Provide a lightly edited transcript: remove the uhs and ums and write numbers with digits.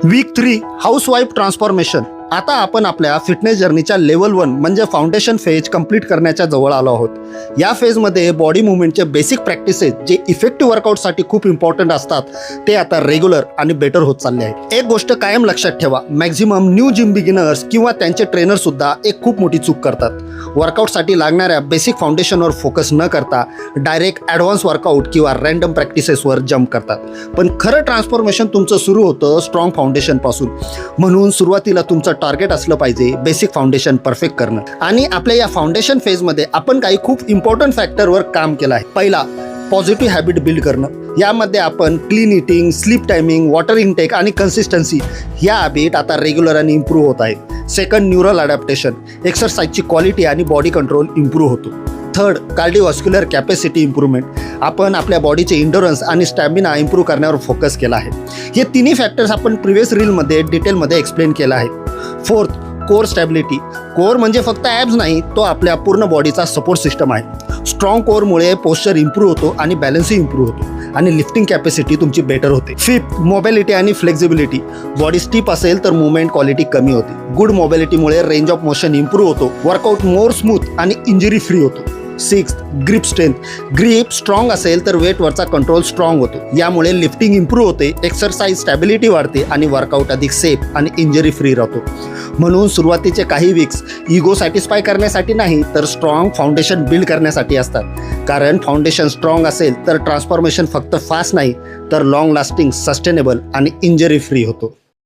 Weak 3 housewife transformation. आता आपण आपल्या फिटनेस जर्नीच्या लेवल 1 म्हणजे फाउंडेशन फेज कंप्लीट करण्याच्या जवळ आलो आहोत. या फेजमध्ये बॉडी मुवमेंटचे बेसिक प्रॅक्टिसेस जे इफेक्टिव्ह वर्कआउटसाठी खूप इम्पॉर्टंट असतात ते आता रेग्युलर आणि बेटर होत चालले आहेत. एक गोष्ट कायम लक्षात ठेवा, मॅक्झिमम न्यू जिम बिगिनर्स किंवा त्यांचे ट्रेनर सुद्धा एक खूप मोठी चूक करतात. वर्कआउटसाठी लागणाऱ्या बेसिक फाउंडेशनवर फोकस न करता डायरेक्ट ॲडव्हान्स वर्कआउट किंवा रँडम प्रॅक्टिसेसवर जम्प करतात. पण खरं ट्रान्सफॉर्मेशन तुमचं सुरू होतं स्ट्रॉंग फाउंडेशनपासून. म्हणून सुरुवातीला तुमचं टार्गेट असलं पाहिजे बेसिक फाउंडेशन परफेक्ट करणं. आणि आपल्या या फाउंडेशन फेजमध्ये आपण काही खूप इम्पॉर्टंट फॅक्टरवर काम केलं आहे. पहिला, पॉझिटिव्ह हॅबिट बिल्ड करणं. यामध्ये आपण clean eating, sleep timing, water intake आणि कन्सिस्टन्सी ह्या हॅबिट आता रेग्युलर आणि इम्प्रूव्ह होत आहेत. Second, neural adaptation. एक्सरसाइजची क्वालिटी आणि बॉडी कंट्रोल इम्प्रूव्ह होतो. Third, cardiovascular capacity improvement. आपण आपल्या बॉडीचे इंडोरन्स आणि स्टॅमिना इम्प्रूव्ह करण्यावर फोकस केला आहे. हे तिन्ही फॅक्टर्स आपण प्रिव्हियस रीलमध्ये डिटेलमध्ये एक्सप्लेन केलं आहे. Fourth, core stability. कोर म्हणजे फक्त ॲब्स नाही, तो आपल्या पूर्ण बॉडीचा सपोर्ट सिस्टम आहे. स्ट्रॉंग कोरमुळे पोश्चर इम्प्रूव्ह होतो आणि बॅलन्सही इम्प्रूव्ह होतो आणि लिफ्टिंग कॅपॅसिटी तुमची बेटर होते. फिफ्थ, मोबिलिटी आणि फ्लेक्झिबिलिटी. बॉडी स्टिफ असेल तर मुवमेंट क्वालिटी कमी होते. गुड मोबिलिटीमुळे रेंज ऑफ मोशन इम्प्रूव्ह होतो, वर्कआउट मोर स्मूथ आणि इंजुरी फ्री होतो. Sixth, grip strength. Grip strong असेल तर वेटवरचा कंट्रोल स्ट्रॉंग होतो. यामुळे लिफ्टिंग इम्प्रूव्ह होते, एक्सरसाइज स्टॅबिलिटी वाढते आणि वर्कआउट अधिक सेफ आणि इंजरी फ्री राहतो. म्हणून सुरुवातीचे काही वीक्स इगो सॅटिस्फाय करण्यासाठी नाही तर स्ट्रॉंग फाउंडेशन बिल्ड करण्यासाठी असतात. कारण फाउंडेशन स्ट्रॉंग असेल तर ट्रान्सफॉर्मेशन फक्त फास्ट नाही तर लॉंग लास्टिंग, सस्टेनेबल आणि इंजरी फ्री होतो.